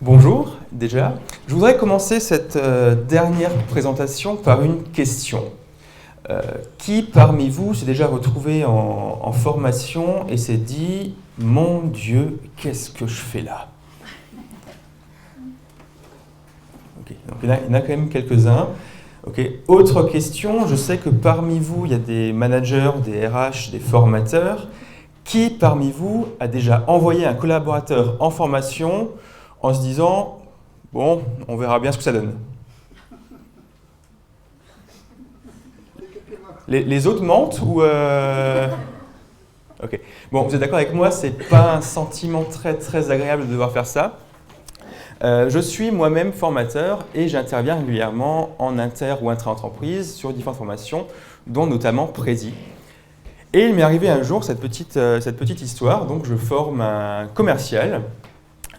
Bonjour, déjà. Je voudrais commencer cette dernière présentation par une question. Qui parmi vous s'est déjà retrouvé en formation et s'est dit « Mon Dieu, qu'est-ce que je fais là ?» Ok, donc il y en a quand même quelques-uns. Okay. Autre question, je sais que parmi vous, il y a des managers, des RH, des formateurs. Qui parmi vous a déjà envoyé un collaborateur en formation en se disant « Bon, on verra bien ce que ça donne ». Les autres mentent ou Ok. Bon, vous êtes d'accord avec moi, c'est pas un sentiment très agréable de devoir faire ça. Je suis moi-même formateur et j'interviens régulièrement en inter- ou intra-entreprise sur différentes formations, dont notamment Prési. Et il m'est arrivé un jour cette petite histoire, donc je forme un commercial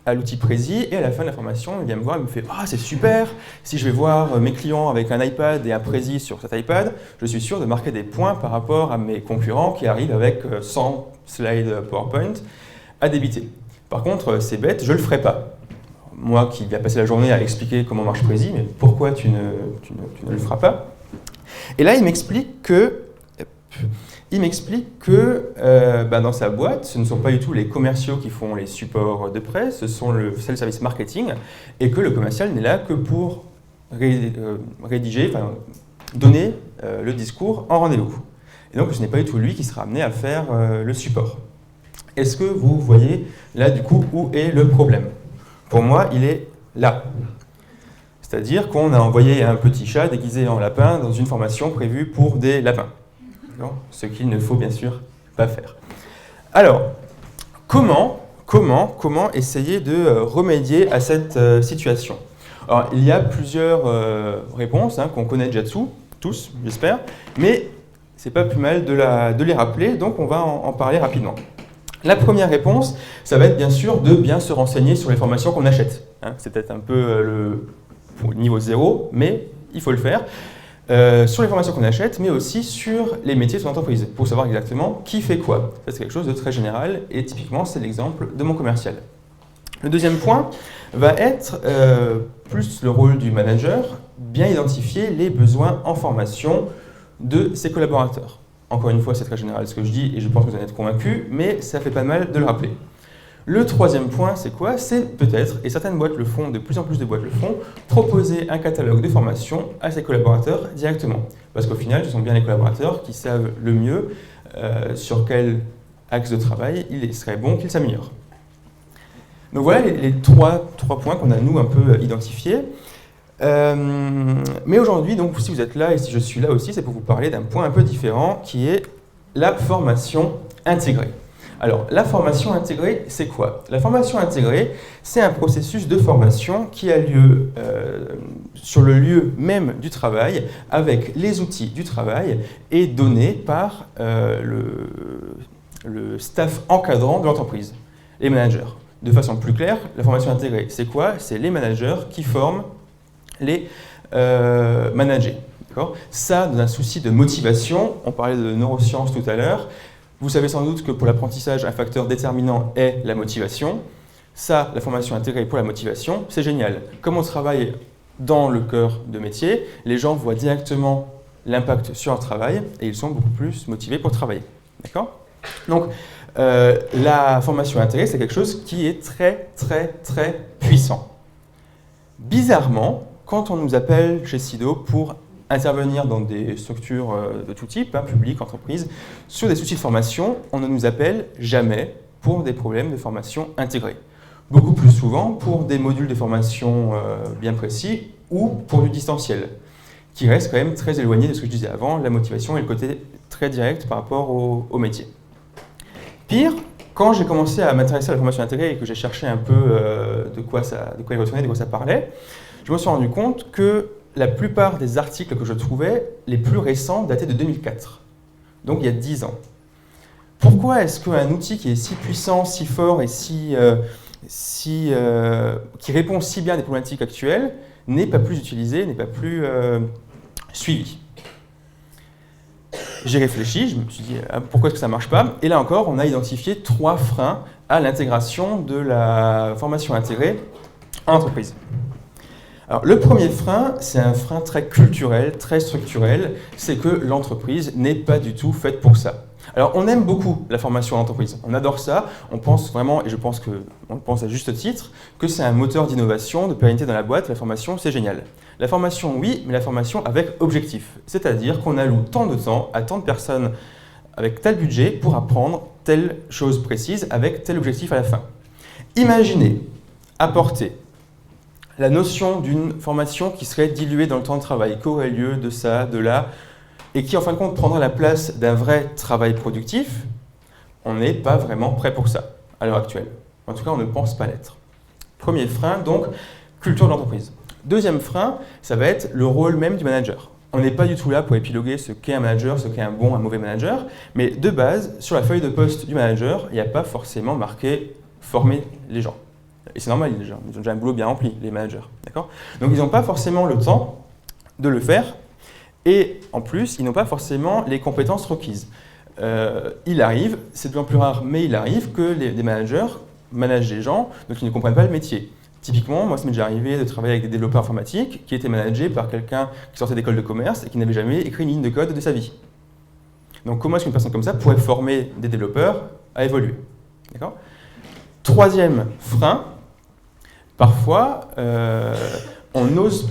à l'outil Prési et à la fin de la formation, il vient me voir et me fait « Ah, c'est super, si je vais voir mes clients avec un iPad et un Prési sur cet iPad, je suis sûr de marquer des points par rapport à mes concurrents qui arrivent avec 100 slides PowerPoint à débiter. Par contre, c'est bête, je ne le ferai pas. » Moi qui vais passer la journée à expliquer comment marche Prési, mais pourquoi tu ne le feras pas? Et là, il m'explique que dans sa boîte, ce ne sont pas du tout les commerciaux qui font les supports de presse, c'est le service marketing, et que le commercial n'est là que pour rédiger, donner le discours en rendez-vous. Et donc, ce n'est pas du tout lui qui sera amené à faire le support. Est-ce que vous voyez là, du coup, où est le problème? Pour moi, il est là. C'est-à-dire qu'on a envoyé un petit chat déguisé en lapin dans une formation prévue pour des lapins. Ce qu'il ne faut bien sûr pas faire. Alors, comment essayer de remédier à cette situation? Alors, il y a plusieurs réponses qu'on connaît déjà tous, j'espère, mais c'est pas plus mal de les rappeler, donc on va en parler rapidement. La première réponse, ça va être bien sûr de bien se renseigner sur les formations qu'on achète. C'est peut-être un peu le niveau 0, mais il faut le faire. Sur les formations qu'on achète, mais aussi sur les métiers de son entreprise, pour savoir exactement qui fait quoi. Ça, c'est quelque chose de très général, et typiquement, c'est l'exemple de mon commercial. Le deuxième point va être plus le rôle du manager, bien identifier les besoins en formation de ses collaborateurs. Encore une fois, c'est très général ce que je dis, et je pense que vous en êtes convaincus, mais ça fait pas mal de le rappeler. Le troisième point, c'est quoi? C'est peut-être, et certaines boîtes le font, de plus en plus de boîtes le font, proposer un catalogue de formation à ses collaborateurs directement. Parce qu'au final, ce sont bien les collaborateurs qui savent le mieux sur quel axe de travail il serait bon qu'ils s'améliorent. Donc voilà les trois points qu'on a, nous, un peu identifiés. Mais aujourd'hui, donc, si vous êtes là et si je suis là aussi, c'est pour vous parler d'un point un peu différent qui est la formation intégrée. Alors, la formation intégrée, c'est quoi? La formation intégrée, c'est un processus de formation qui a lieu sur le lieu même du travail, avec les outils du travail et donné par le staff encadrant de l'entreprise, les managers. De façon plus claire, la formation intégrée, c'est quoi? C'est les managers qui forment les managers. Ça, dans un souci de motivation, on parlait de neurosciences tout à l'heure. Vous savez sans doute que pour l'apprentissage, un facteur déterminant est la motivation. Ça, la formation intégrée pour la motivation, c'est génial. Comme on travaille dans le cœur de métier, les gens voient directement l'impact sur leur travail et ils sont beaucoup plus motivés pour travailler. D'accord? Donc, la formation intégrée, c'est quelque chose qui est très puissant. Bizarrement, quand on nous appelle chez SIDO pour intervenir dans des structures de tout type, publiques, entreprises, sur des soucis de formation, on ne nous appelle jamais pour des problèmes de formation intégrée. Beaucoup plus souvent pour des modules de formation bien précis ou pour du distanciel, qui reste quand même très éloigné de ce que je disais avant, la motivation et le côté très direct par rapport au métier. Pire, quand j'ai commencé à m'intéresser à la formation intégrée et que j'ai cherché un peu de quoi il retournait, de quoi ça parlait, je me suis rendu compte que la plupart des articles que je trouvais, les plus récents, dataient de 2004. Donc il y a 10 ans. Pourquoi est-ce qu'un outil qui est si puissant, si fort et qui répond si bien à des problématiques actuelles n'est pas plus utilisé, n'est pas plus suivi? J'ai réfléchi, je me suis dit pourquoi est-ce que ça ne marche pas? Et là encore, on a identifié 3 freins à l'intégration de la formation intégrée en entreprise. Alors, le premier frein, c'est un frein très culturel, très structurel, c'est que l'entreprise n'est pas du tout faite pour ça. Alors, on aime beaucoup la formation en entreprise, on adore ça, on pense vraiment, et je pense qu'on le pense à juste titre, que c'est un moteur d'innovation, de pérennité dans la boîte, la formation, c'est génial. La formation, oui, mais la formation avec objectif, c'est-à-dire qu'on alloue tant de temps à tant de personnes avec tel budget pour apprendre telle chose précise avec tel objectif à la fin. Imaginez apporter la notion d'une formation qui serait diluée dans le temps de travail, qui aurait lieu de ça, de là, et qui en fin de compte prendrait la place d'un vrai travail productif, on n'est pas vraiment prêt pour ça à l'heure actuelle. En tout cas, on ne pense pas l'être. Premier frein, donc, culture de l'entreprise. Deuxième frein, ça va être le rôle même du manager. On n'est pas du tout là pour épiloguer ce qu'est un manager, ce qu'est un bon, un mauvais manager, mais de base, sur la feuille de poste du manager, il n'y a pas forcément marqué « former les gens ». Et c'est normal, ils ont déjà un boulot bien rempli, les managers. Donc ils n'ont pas forcément le temps de le faire, et en plus, ils n'ont pas forcément les compétences requises. Il arrive, c'est de plus en plus rare, mais il arrive que des managers managent des gens, donc ils ne comprennent pas le métier. Typiquement, moi, ça m'est déjà arrivé de travailler avec des développeurs informatiques qui étaient managés par quelqu'un qui sortait d'école de commerce et qui n'avait jamais écrit une ligne de code de sa vie. Donc comment est-ce qu'une personne comme ça pourrait former des développeurs à évoluer? Troisième frein, parfois, on n'ose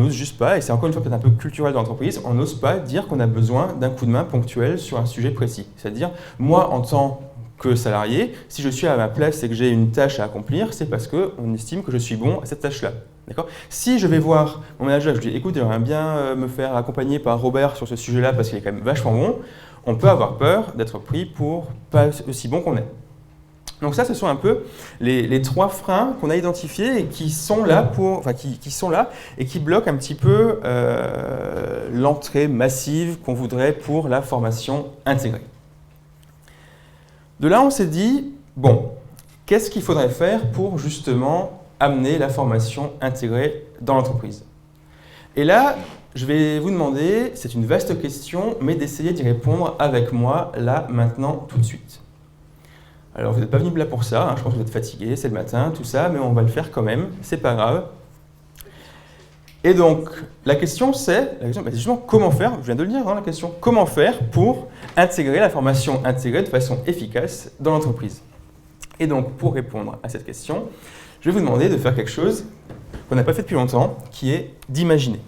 juste pas, et c'est encore une fois peut-être un peu culturel de l'entreprise, on n'ose pas dire qu'on a besoin d'un coup de main ponctuel sur un sujet précis. C'est-à-dire, moi, en tant que salarié, si je suis à ma place et que j'ai une tâche à accomplir, c'est parce qu'on estime que je suis bon à cette tâche-là. Si je vais voir mon manager et je lui dis « écoute, j'aimerais bien me faire accompagner par Robert sur ce sujet-là parce qu'il est quand même vachement bon », on peut avoir peur d'être pris pour pas aussi bon qu'on est. Donc ça, ce sont un peu les trois freins qu'on a identifiés et qui sont là, qui sont là et qui bloquent un petit peu l'entrée massive qu'on voudrait pour la formation intégrée. De là, on s'est dit, bon, qu'est-ce qu'il faudrait faire pour justement amener la formation intégrée dans l'entreprise? Et là, je vais vous demander, c'est une vaste question, mais d'essayer d'y répondre avec moi, là, maintenant, tout de suite. Alors, vous n'êtes pas venu là pour ça, je pense que vous êtes fatigué, c'est le matin, tout ça, mais on va le faire quand même, c'est pas grave. Et donc, la question c'est justement comment faire, je viens de le dire, la question, comment faire pour intégrer la formation intégrée de façon efficace dans l'entreprise? Et donc, pour répondre à cette question, je vais vous demander de faire quelque chose qu'on n'a pas fait depuis longtemps, qui est d'imaginer.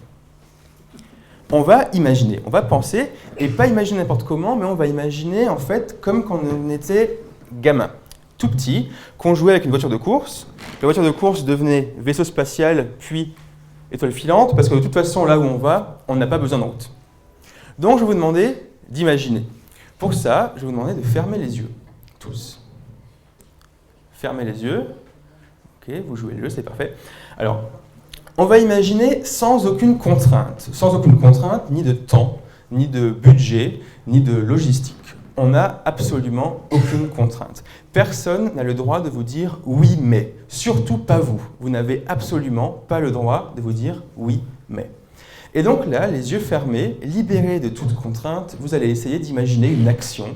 On va imaginer, on va penser, et pas imaginer n'importe comment, mais on va imaginer en fait comme quand on était gamin, tout petit, qu'on jouait avec une voiture de course. La voiture de course devenait vaisseau spatial, puis étoile filante, parce que de toute façon, là où on va, on n'a pas besoin de route. Donc, je vais vous demander d'imaginer. Pour ça, je vais vous demander de fermer les yeux, tous. Fermez les yeux. Ok, vous jouez le jeu, c'est parfait. Alors, on va imaginer sans aucune contrainte, ni de temps, ni de budget, ni de logistique. On n'a absolument aucune contrainte. Personne n'a le droit de vous dire « oui, mais ». Surtout pas vous. Vous n'avez absolument pas le droit de vous dire « oui, mais ». Et donc là, les yeux fermés, libérés de toute contrainte, vous allez essayer d'imaginer une action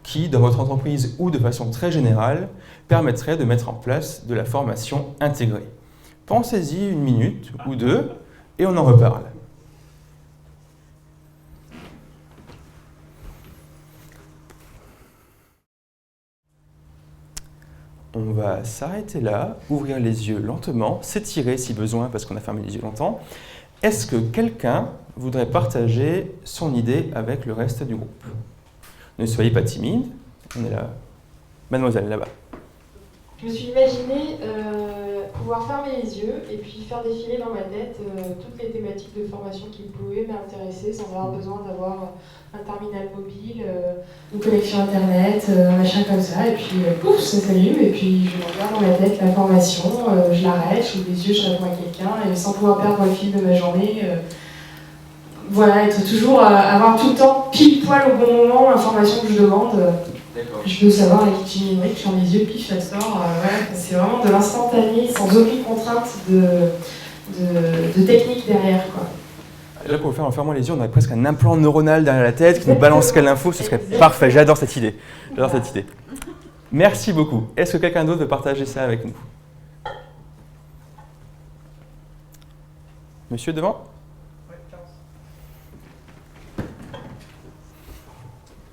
qui, dans votre entreprise ou de façon très générale, permettrait de mettre en place de la formation intégrée. Pensez-y une minute ou deux et on en reparle. On va s'arrêter là, ouvrir les yeux lentement, s'étirer si besoin parce qu'on a fermé les yeux longtemps. Est-ce que quelqu'un voudrait partager son idée avec le reste du groupe? Ne soyez pas timide, on est là. Mademoiselle, là-bas. Je me suis imaginé pouvoir fermer les yeux et puis faire défiler dans ma tête toutes les thématiques de formation qui pouvaient m'intéresser sans avoir besoin d'avoir un terminal mobile, une connexion internet, un machin comme ça, et puis pouf, ça s'allume, et puis je regarde dans ma tête la formation, je l'arrête, je ouvre les yeux, je réponds à quelqu'un, et sans pouvoir perdre le fil de ma journée, voilà, être toujours, avoir tout le temps pile poil au bon moment l'information que je demande. Je veux savoir avec qui tu numérique, je ferme les yeux, pif, ça sort. Voilà, c'est vraiment de l'instantané, sans aucune contrainte de technique derrière, quoi. Là, pour le faire en fermant les yeux, on aurait presque un implant neuronal derrière la tête qui nous balancerait l'info, ce serait parfait. J'adore cette idée. J'adore cette idée. Merci beaucoup. Est-ce que quelqu'un d'autre veut partager ça avec nous? Monsieur devant.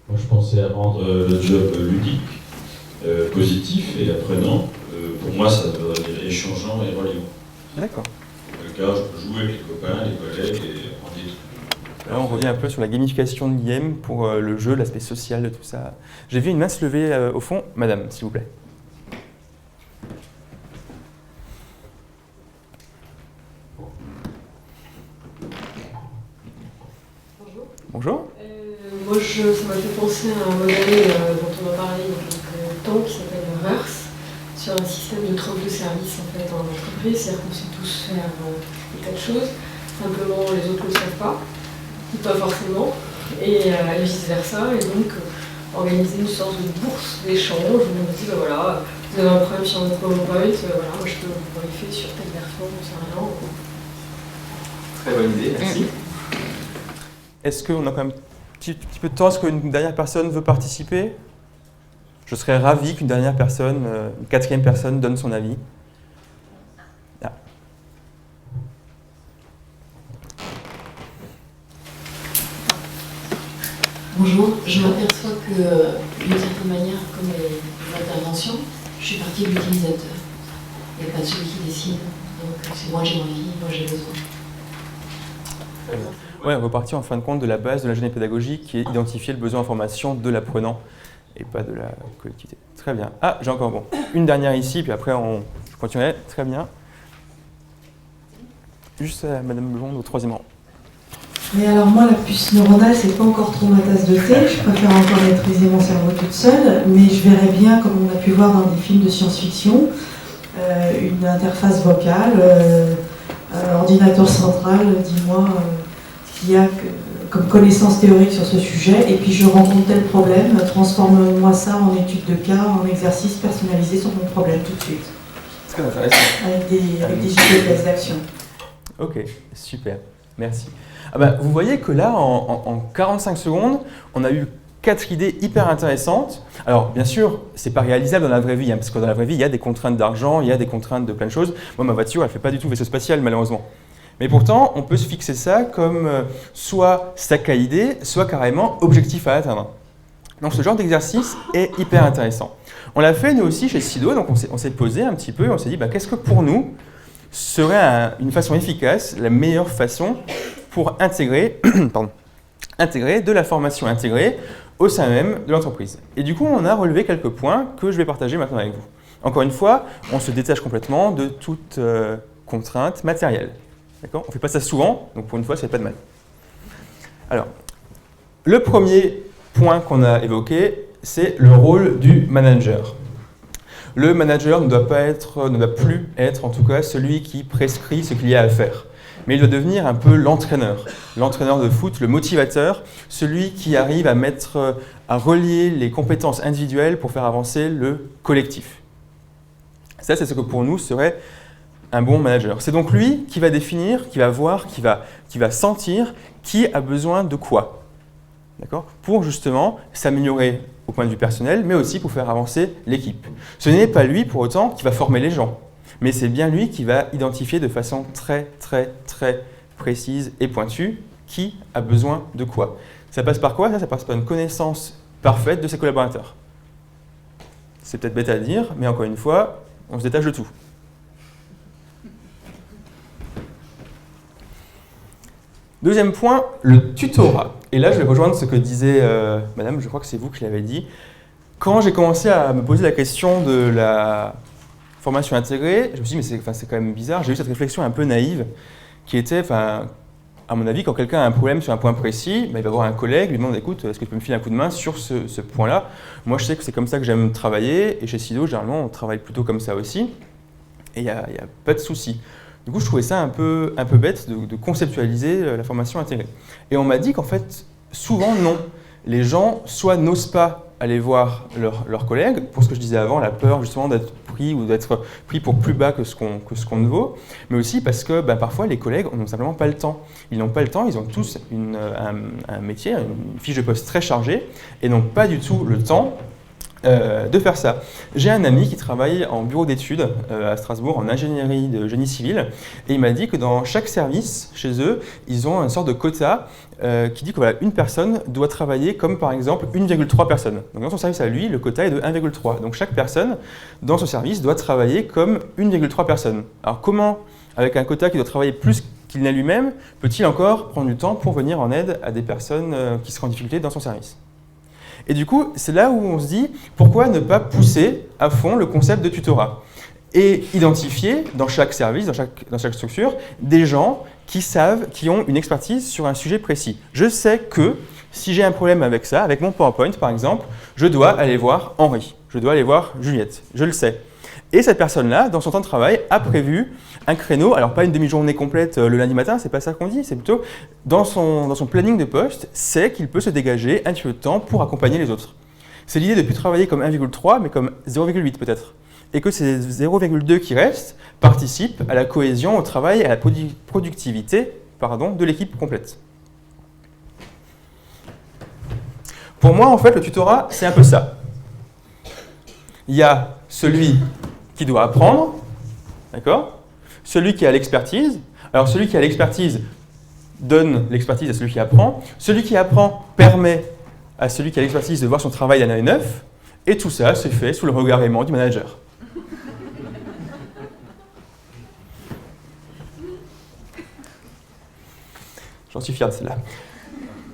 Moi, je pensais à rendre le job ludique, positif et apprenant. Pour moi, ça veut dire échangeant et reliant. D'accord. Dans le cas, je peux jouer avec les copains, les collègues et apprendre des trucs. Là, on revient un peu sur la gamification de l'IM pour le jeu, l'aspect social de tout ça. J'ai vu une main se lever au fond. Madame, s'il vous plaît. Bonjour. Bonjour. Moi, ça m'a fait penser à un modèle dont on a parlé il y a quelques temps qui s'appelle RERS, sur un système de troc de service en fait, en entreprise. C'est-à-dire qu'on sait tous faire des tas de choses, simplement les autres ne le savent pas, ou pas forcément, et vice-versa. Et donc, organiser une sorte de bourse d'échange où on dit bah voilà, vous avez un problème sur notre PowerPoint, voilà, moi je peux vous briefer sur telle version, on sait rien. Très bonne idée, merci. Est-ce qu'on a quand même un petit peu de temps? Est-ce qu'une dernière personne veut participer? Je serais ravi qu'une dernière personne, une quatrième personne, donne son avis. Ah. Bonjour, je m'aperçois que, d'une certaine manière, comme les interventions, je suis partie de l'utilisateur. Il n'y a pas de celui qui décide, donc c'est moi j'ai envie, moi j'ai besoin. Ouais, on repartit en fin de compte de la base de l'ingénierie pédagogique qui est identifier le besoin en formation de l'apprenant et pas de la collectivité. Très bien. Ah, j'ai encore une dernière ici, puis après je continuerai. Très bien. Juste à Madame Blonde au troisième rang. Mais alors moi, la puce neuronale, c'est pas encore trop ma tasse de thé. Je préfère encore maîtriser mon cerveau toute seule, mais je verrais bien, comme on a pu voir dans des films de science-fiction, une interface vocale, ordinateur central, dis-moi ce qu'il y a comme connaissance théorique sur ce sujet, et puis je rencontre tel problème, transforme-moi ça en étude de cas, en exercice personnalisé sur mon problème tout de suite. C'est très intéressant. Avec des hypothèses d'action. Ok, super, merci. Ah bah, vous voyez que là, en 45 secondes, on a eu 4 idées hyper intéressantes. Alors, bien sûr, c'est pas réalisable dans la vraie vie, hein, parce que dans la vraie vie, il y a des contraintes d'argent, il y a des contraintes de plein de choses. Moi, ma voiture, elle ne fait pas du tout vaisseau spatial, malheureusement. Mais pourtant, on peut se fixer ça comme soit sac à idées, soit carrément objectif à atteindre. Donc, ce genre d'exercice est hyper intéressant. On l'a fait, nous aussi, chez Sido, donc on s'est posé un petit peu, on s'est dit, bah, qu'est-ce que pour nous serait une façon efficace, la meilleure façon pour intégrer, intégrer de la formation intégrée au sein même de l'entreprise. Et du coup, on a relevé quelques points que je vais partager maintenant avec vous. Encore une fois, on se détache complètement de toute contrainte matérielle. D'accord ? On ne fait pas ça souvent, donc pour une fois, ça fait pas de mal. Alors, le premier point qu'on a évoqué, c'est le rôle du manager. Le manager ne doit plus être en tout cas celui qui prescrit ce qu'il y a à faire. Mais il doit devenir un peu l'entraîneur de foot, le motivateur, celui qui arrive à relier les compétences individuelles pour faire avancer le collectif. Ça, c'est ce que pour nous serait un bon manager. C'est donc lui qui va définir, qui va voir, qui va sentir qui a besoin de quoi. D'accord ? Pour justement s'améliorer au point de vue personnel, mais aussi pour faire avancer l'équipe. Ce n'est pas lui pour autant qui va former les gens. Mais c'est bien lui qui va identifier de façon très, très, très précise et pointue qui a besoin de quoi. Ça passe par quoi ? Ça passe par une connaissance parfaite de ses collaborateurs. C'est peut-être bête à dire, mais encore une fois, on se détache de tout. Deuxième point, le tutorat. Et là, je vais rejoindre ce que disait Madame, je crois que c'est vous qui l'avez dit. Quand j'ai commencé à me poser la question de la formation intégrée, je me suis dit, mais c'est quand même bizarre. J'ai eu cette réflexion un peu naïve qui était, à mon avis, quand quelqu'un a un problème sur un point précis, il va voir un collègue, lui demande, écoute, est-ce que tu peux me filer un coup de main sur ce point-là ? Moi, je sais que c'est comme ça que j'aime travailler, et chez Sido, généralement, on travaille plutôt comme ça aussi, et il n'y a pas de souci. Du coup, je trouvais ça un peu bête de conceptualiser la formation intégrée. Et on m'a dit qu'en fait, souvent, non. Les gens, soit n'osent pas aller voir leurs collègues, pour ce que je disais avant, la peur justement d'être pris ou d'être pris pour plus bas que ce qu'on ne vaut, mais aussi parce que parfois les collègues n'ont simplement pas le temps. Ils n'ont pas le temps, ils ont tous un métier, une fiche de poste très chargée, et n'ont pas du tout le temps de faire ça. J'ai un ami qui travaille en bureau d'études à Strasbourg en ingénierie de génie civil et il m'a dit que dans chaque service chez eux, ils ont une sorte de quota qui dit que voilà, une personne doit travailler comme par exemple 1,3 personnes. Donc dans son service à lui, le quota est de 1,3. Donc chaque personne dans ce service doit travailler comme 1,3 personnes. Alors comment, avec un quota qui doit travailler plus qu'il n'a lui-même, peut-il encore prendre du temps pour venir en aide à des personnes qui seraient en difficulté dans son service ? Et du coup, c'est là où on se dit, pourquoi ne pas pousser à fond le concept de tutorat et identifier dans chaque service, dans chaque structure, des gens qui savent, qui ont une expertise sur un sujet précis. Je sais que si j'ai un problème avec ça, avec mon PowerPoint par exemple, je dois aller voir Henri, je dois aller voir Juliette, je le sais. Et cette personne-là, dans son temps de travail, a prévu un créneau, alors pas une demi-journée complète le lundi matin, c'est pas ça qu'on dit, c'est plutôt dans son planning de poste, c'est qu'il peut se dégager un petit peu de temps pour accompagner les autres. C'est l'idée de ne plus travailler comme 1,3, mais comme 0,8 peut-être. Et que ces 0,2 qui restent participent à la cohésion, au travail, à la productivité de l'équipe complète. Pour moi, en fait, le tutorat, c'est un peu ça. Il y a celui qui doit apprendre, d'accord ? Celui qui a l'expertise. Alors, celui qui a l'expertise donne l'expertise à celui qui apprend. Celui qui apprend permet à celui qui a l'expertise de voir son travail d'un œil neuf. Et tout ça se fait sous le regard aimant du manager. J'en suis fier de cela.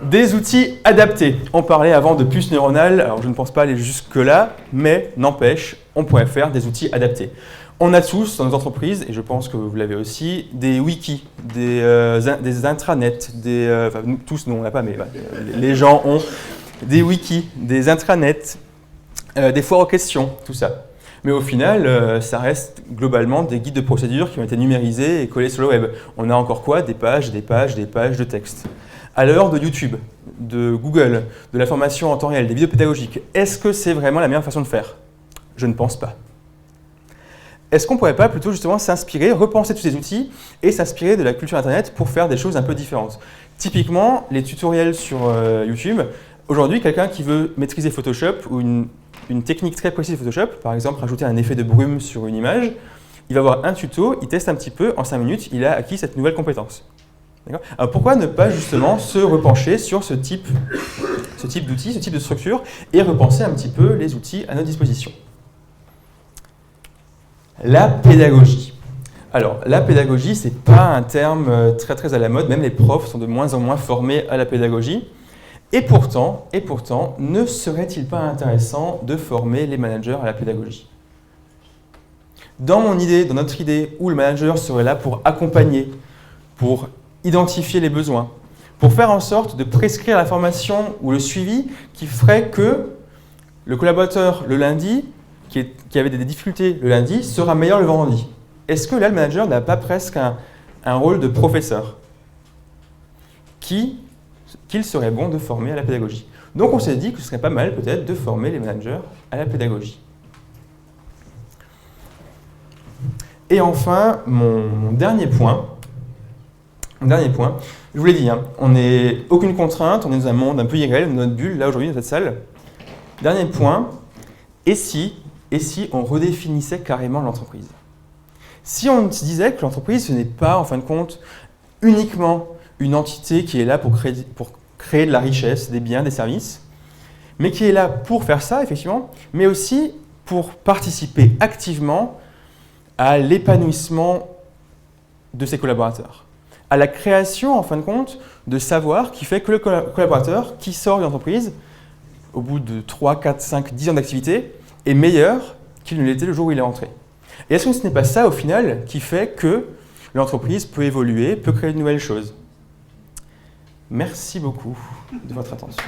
Des outils adaptés. On parlait avant de puces neuronales, alors je ne pense pas aller jusque-là, mais n'empêche, on pourrait faire des outils adaptés. On a tous dans nos entreprises, et je pense que vous l'avez aussi, des wikis, des intranets, enfin nous, tous, nous on l'a pas, mais les gens ont des wikis, des intranets, des foires aux questions, tout ça. Mais au final, ça reste globalement des guides de procédure qui ont été numérisés et collés sur le web. On a encore quoi? Des pages de texte. À l'heure de YouTube, de Google, de la formation en temps réel, des vidéos pédagogiques, est-ce que c'est vraiment la meilleure façon de faire? Je ne pense pas. Est-ce qu'on ne pourrait pas plutôt justement s'inspirer, repenser tous ces outils et s'inspirer de la culture Internet pour faire des choses un peu différentes? Typiquement, les tutoriels sur YouTube, aujourd'hui, quelqu'un qui veut maîtriser Photoshop ou une technique très précise de Photoshop, par exemple rajouter un effet de brume sur une image, il va voir un tuto, il teste un petit peu, en 5 minutes, il a acquis cette nouvelle compétence. Alors pourquoi ne pas justement se repencher sur ce type d'outils, ce type de structure, et repenser un petit peu les outils à notre disposition? La pédagogie. Alors, la pédagogie, ce n'est pas un terme très très à la mode, même les profs sont de moins en moins formés à la pédagogie. Et pourtant, ne serait-il pas intéressant de former les managers à la pédagogie? Dans notre idée, où le manager serait là pour accompagner, pour identifier les besoins, pour faire en sorte de prescrire la formation ou le suivi qui ferait que le collaborateur le lundi, qui avait des difficultés le lundi, sera meilleur le vendredi. Est-ce que là, le manager n'a pas presque un rôle de professeur qu'il serait bon de former à la pédagogie? Donc on s'est dit que ce serait pas mal peut-être de former les managers à la pédagogie. Et enfin, mon dernier point, je vous l'ai dit, on n'est aucune contrainte, on est dans un monde un peu irréel, dans notre bulle, là aujourd'hui, dans cette salle. Dernier point, et si on redéfinissait carrément l'entreprise? Si on se disait que l'entreprise, ce n'est pas, en fin de compte, uniquement une entité qui est là pour créer de la richesse, des biens, des services, mais qui est là pour faire ça, effectivement, mais aussi pour participer activement à l'épanouissement de ses collaborateurs, à la création, en fin de compte, de savoir qui fait que le collaborateur qui sort de l'entreprise, au bout de 3, 4, 5, 10 ans d'activité, est meilleur qu'il ne l'était le jour où il est entré. Et est-ce que ce n'est pas ça, au final, qui fait que l'entreprise peut évoluer, peut créer de nouvelles choses? Merci beaucoup de votre attention.